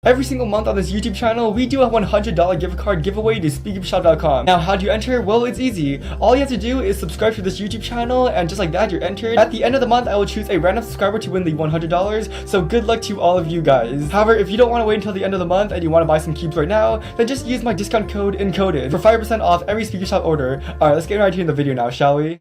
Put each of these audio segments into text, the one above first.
Every single month on this YouTube channel, we do a $100 gift card giveaway to speakupshop.com. Now, how do you enter? Well, it's easy. All you have to do is subscribe to this YouTube channel, and just like that, you're entered. At the end of the month, I will choose a random subscriber to win the $100, so good luck to all of you guys. However, if you don't want to wait until the end of the month and you want to buy some cubes right now, then just use my discount code ENCODED for 5% off every Speaker Shop order. Alright, let's get right into the video now, shall we?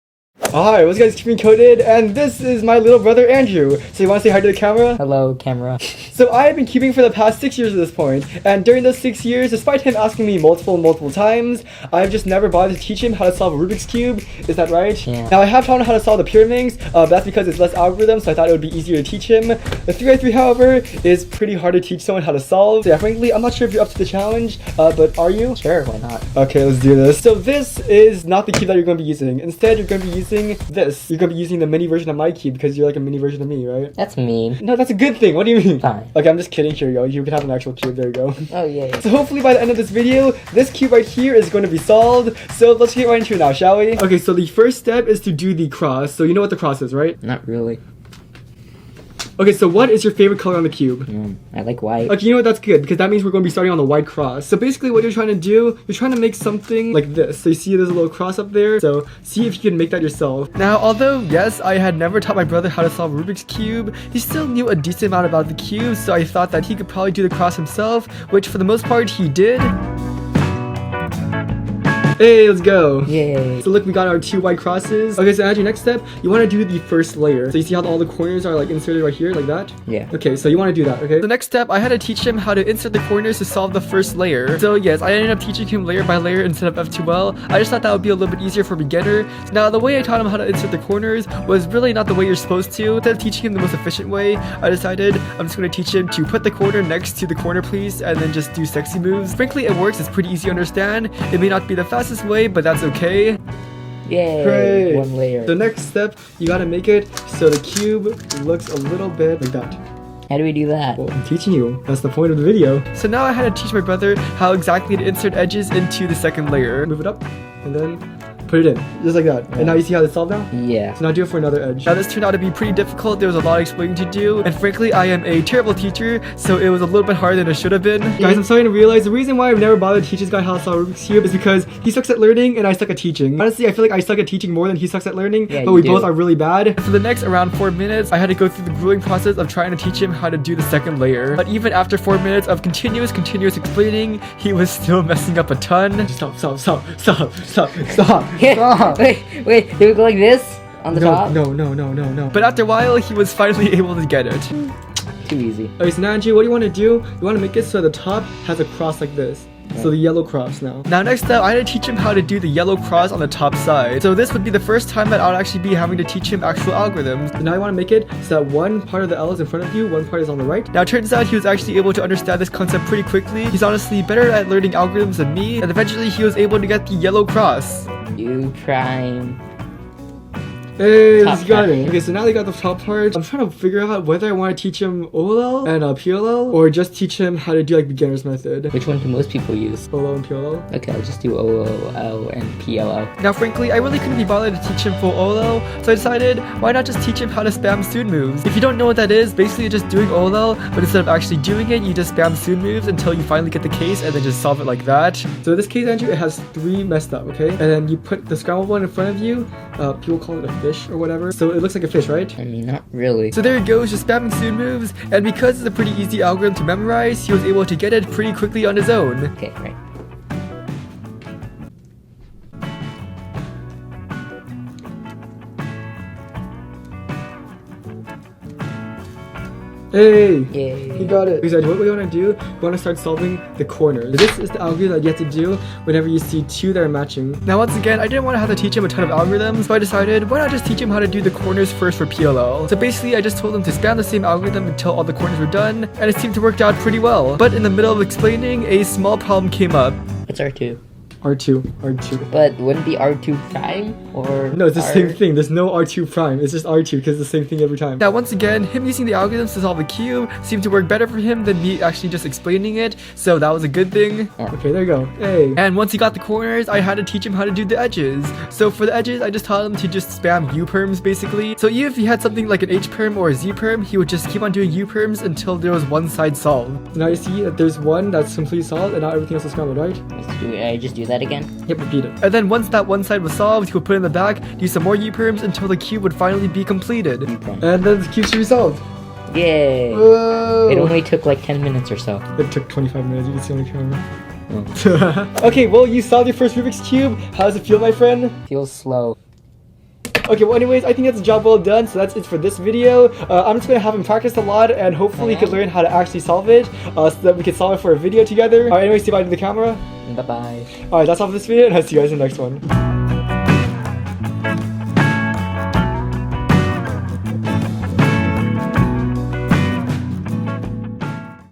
Alright, what's guys, keeping coded, and this is my little brother Andrew. So you want to say hi to the camera? Hello, camera. So I have been keeping for the past 6 years at this point, and during those 6 years, despite him asking me multiple times, I've just never bothered to teach him how to solve a Rubik's Cube. Is that right? Yeah. Now I have taught him how to solve the pyramids, but that's because it's less algorithm, so I thought it would be easier to teach him. The 3x3, however, is pretty hard to teach someone how to solve. So yeah, frankly, I'm not sure if you're up to the challenge, but are you? Sure, why not? Okay, let's do this. So this is not the cube that you're going to be using. Instead, you're going to be using this. You're going to be using the mini version of my cube because you're like a mini version of me, right? That's mean. No, that's a good thing. What do you mean? Fine. Okay, I'm just kidding. Here you go. You can have an actual cube. There you go. Oh, yay. So hopefully by the end of this video, this cube right here is going to be solved. So let's get right into it now, shall we? Okay, so the first step is to do the cross. So you know what the cross is, right? Not really. Okay, so what is your favorite color on the cube? I like white. Okay, you know what? That's good, because that means we're going to be starting on the white cross. So basically what you're trying to do, you're trying to make something like this. So you see there's a little cross up there. So see if you can make that yourself. Now, although, yes, I had never taught my brother how to solve Rubik's Cube, he still knew a decent amount about the cube. So I thought that he could probably do the cross himself, which for the most part he did. Hey, let's go. Yay. So look, we got our 2 white crosses. Okay, so as your next step, you want to do the first layer. So you see how all the corners are like inserted right here, like that? Yeah. Okay, so you want to do that, okay? The next step, I had to teach him how to insert the corners to solve the first layer. So yes, I ended up teaching him layer by layer instead of F2L. I just thought that would be a little bit easier for a beginner. So now, the way I taught him how to insert the corners was really not the way you're supposed to. Instead of teaching him the most efficient way, I decided I'm just going to teach him to put the corner next to the corner piece and then just do sexy moves. Frankly, it works. It's pretty easy to understand. It may not be the fastest way, but that's okay. Yay. Great. One layer. The next step, you gotta make it so the cube looks a little bit like that. How do we do that? Well, I'm teaching you. That's the point of the video. So now I had to teach my brother how exactly to insert edges into the second layer. Move it up, and then put it in, just like that. And now you see how it's solved now? Yeah. So now do it for another edge. Now this turned out to be pretty difficult. There was a lot of explaining to do. And frankly, I am a terrible teacher, so it was a little bit harder than it should have been. Guys, I'm starting to realize the reason why I've never bothered to teach this guy how to solve Rubik's Cube is because he sucks at learning and I suck at teaching. Honestly, I feel like I suck at teaching more than he sucks at learning, Yeah, but we do. both are really bad. For the next around 4 minutes, I had to go through the grueling process of trying to teach him how to do the second layer. But even after 4 minutes of continuous explaining, he was still messing up a ton. Stop. Wait, do we go like this? On the top? No. But after a while, he was finally able to get it. Too easy. Okay, so now, Andrew, what do you want to do? You want to make it so the top has a cross like this. So the yellow cross now. Now next up, I had to teach him how to do the yellow cross on the top side. So this would be the first time that I would actually be having to teach him actual algorithms. And now I want to make it so that one part of the L is in front of you, one part is on the right. Now it turns out he was actually able to understand this concept pretty quickly. He's honestly better at learning algorithms than me, and eventually he was able to get the yellow cross. You trying. Hey, Top let's got part. it. Okay, so now they got the top part. I'm trying to figure out whether I want to teach him OLL and PLL, or just teach him how to do like beginner's method. Which one do most people use? OLL and PLL. Okay, I'll just do OLL and PLL. Now frankly, I really couldn't be bothered to teach him full OLL, so I decided, why not just teach him how to spam soon moves? If you don't know what that is, basically you're just doing OLL, but instead of actually doing it, you just spam soon moves until you finally get the case and then just solve it like that. So in this case, Andrew, it has 3 messed up, okay? And then you put the scrambled one in front of you, people call it a fish or whatever. So it looks like a fish, right? I mean, not really. So there he goes, just spamming soon moves, and because it's a pretty easy algorithm to memorize, he was able to get it pretty quickly on his own. Okay, right. Hey! Yay. He got it. Because what we want to do, we want to start solving the corners. This is the algorithm that you have to do whenever you see 2 that are matching. Now once again, I didn't want to have to teach him a ton of algorithms, so I decided, why not just teach him how to do the corners first for PLL. So basically, I just told him to spam the same algorithm until all the corners were done, and it seemed to work out pretty well. But in the middle of explaining, a small problem came up. What's R2? R2, R2. But wouldn't be R2 prime or No, it's the same thing. There's no R2 prime. It's just R2 because it's the same thing every time. Now, once again, him using the algorithms to solve a cube seemed to work better for him than me actually just explaining it. So that was a good thing. Okay, there you go. Hey. And once he got the corners, I had to teach him how to do the edges. So for the edges, I just taught him to just spam U-perms basically. So even if he had something like an H-perm or a Z-perm, he would just keep on doing U-perms until there was one side solved. Now you see that there's one that's completely solved and now everything else is scrambled, right? I just do that again? Yep, repeat it. And then once that one side was solved, he would put it in the back, do some more U-perms until the cube would finally be completed. And then the cube should be solved. Yay! Whoa. It only took like 10 minutes or so. It took 25 minutes, you can see on the camera. Okay, well, you solved your first Rubik's Cube. How does it feel, my friend? Feels slow. Okay, well anyways, I think that's a job well done, so that's it for this video. I'm just gonna have him practice a lot, and hopefully he could learn how to actually solve it, so that we can solve it for a video together. Alright, anyways, say bye to the camera. Bye-bye. Alright, that's all for this video, and I'll see you guys in the next one.